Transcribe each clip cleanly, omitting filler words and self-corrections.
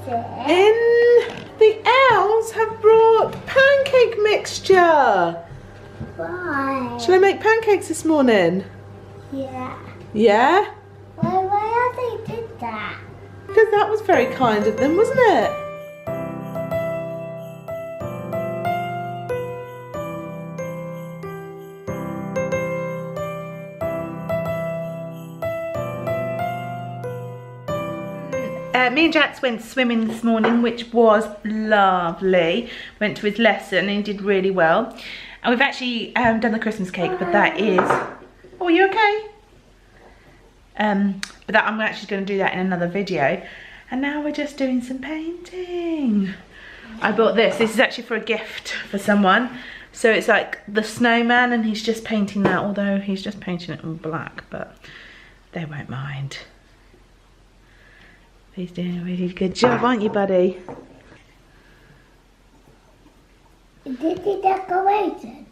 The elves have brought pancake mixture. Why? Shall I make pancakes this morning? Yeah. Yeah? Why have they did that? Because that was very kind of them, wasn't it? Me and Jax went swimming this morning, which was lovely. Went to his lesson and he did really well. And we've actually done the Christmas cake, but that is... Oh, are you okay? But that I'm actually going to do that in another video. And now we're just doing some painting. I bought this. This is actually for a gift for someone. So it's like the snowman and he's just painting that, although he's just painting it in black, but they won't mind. He's doing a really good job, aren't you, buddy? Did he decorated?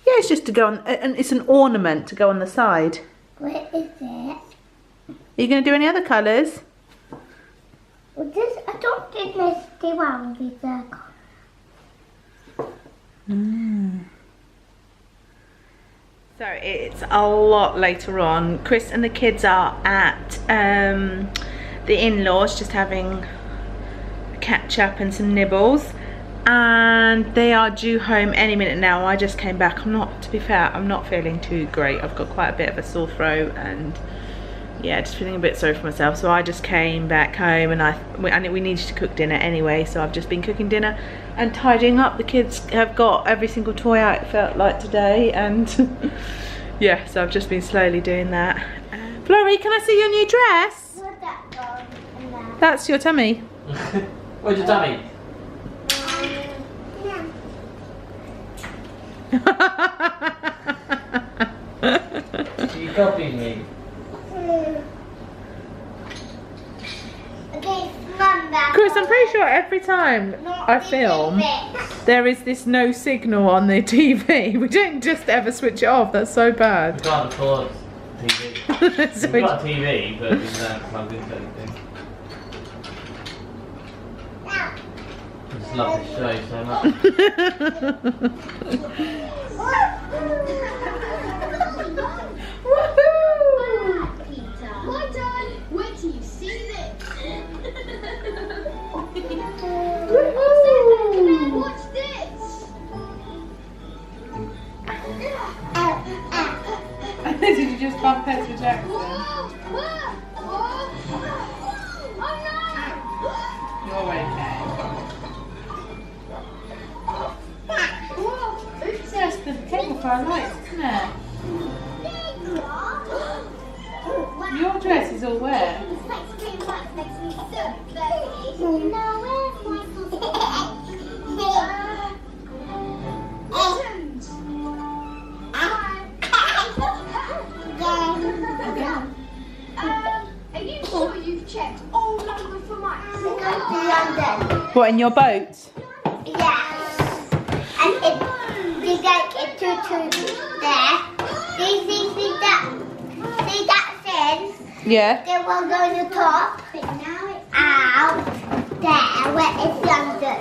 Yeah, it's just to go on, and it's an ornament to go on the side. What is it? Are you going to do any other colours? Well, this, I don't think this one will be circle. So it's a lot later on. Chris and the kids are at the in-laws, just having a catch up and some nibbles, and they are due home any minute now. I just came back. To be fair, I'm not feeling too great. I've got quite a bit of a sore throat and yeah, just feeling a bit sorry for myself. So I just came back home and we needed to cook dinner anyway, so I've just been cooking dinner and tidying up. The kids have got every single toy out, it felt like today, and yeah, so I've just been slowly doing that. Florrie, can I see your new dress? Where'd that go? That's your tummy. Where's your tummy? You copied me. Okay, Mum, back. Chris, I'm pretty sure every time I film, there is this no signal on the TV. We don't just ever switch it off. That's so We bad. can't afford TV. So We've got a TV, but we don't plug into anything. I just love this show so much. Peter. Well done. Wait till you see this. Watch this. Did you just bump heads with Jackson? Oh no! You're okay. It's just the table for our lights, isn't it? Your dress is all wet. Are you sure you've checked all over for mice? London. What, in your boat? Yes. And it's like a tutu there. See that thing? Yeah. They will go to the top. Out there where it's London.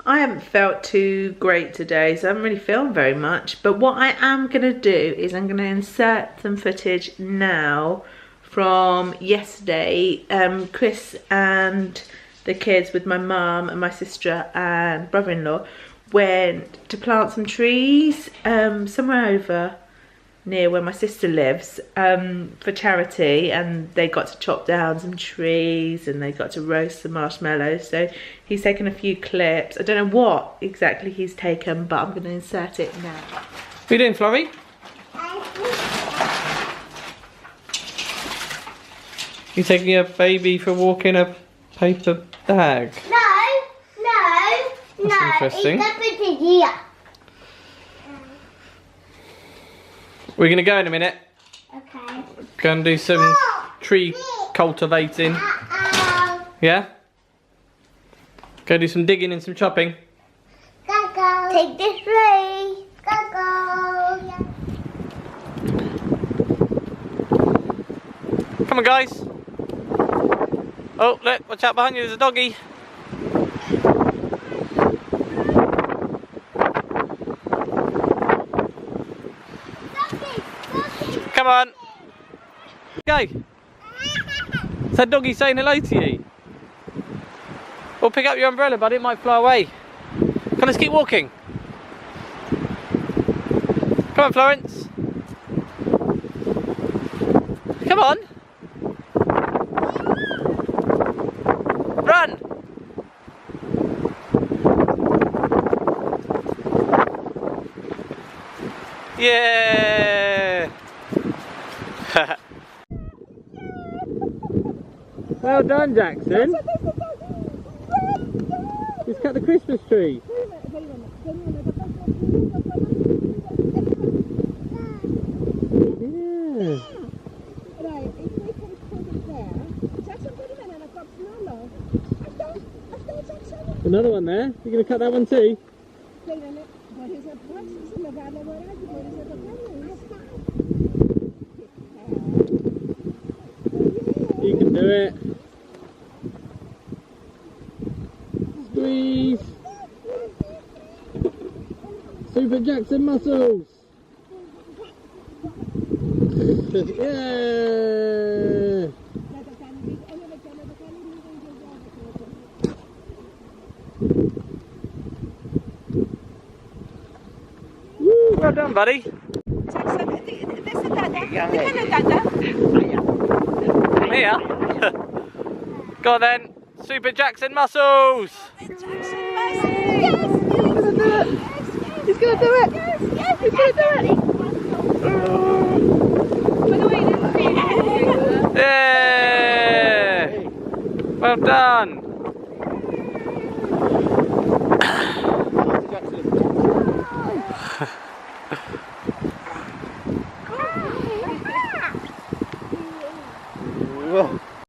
I haven't felt too great today, so I haven't really filmed very much. But what I am going to do is I'm going to insert some footage now from yesterday. Chris and the kids with my mum and my sister and brother-in-law went to plant some trees somewhere over near where my sister lives for charity, and they got to chop down some trees and they got to roast some marshmallows. So he's taken a few clips. I don't know what exactly he's taken, but I'm going to insert it now. What are you doing, Florrie? You taking a baby for a walk in a paper bag? No. That's interesting. It's up in here. We're going to go in a minute. Okay. Go and do some tree cultivating. Yeah? Go do some digging and some chopping. Go. Take this way. Go. Come on, guys. Oh, look, watch out behind you, there's a doggy. Come on. Go. Is that doggy saying hello to you? Or pick up your umbrella, buddy, it might fly away. Come on, let's keep walking. Come on, Florence. Come on. Run. Yeah. Well done, Jackson. He's cut the Christmas tree. Yeah. Right, if we can put it there. Jackson, put him in and I've got smaller. I've done, Jackson. Another one there. You're going to cut that one too? Wait a minute. What is it? What's in the valley? What is it? You can do it. Squeeze. Super Jackson muscles. Yeah. Woo, well done, buddy. Here. Go on then. Super Jackson muscles. He's gonna do it. He's gonna do it. He's gonna do it. Yeah. Well done.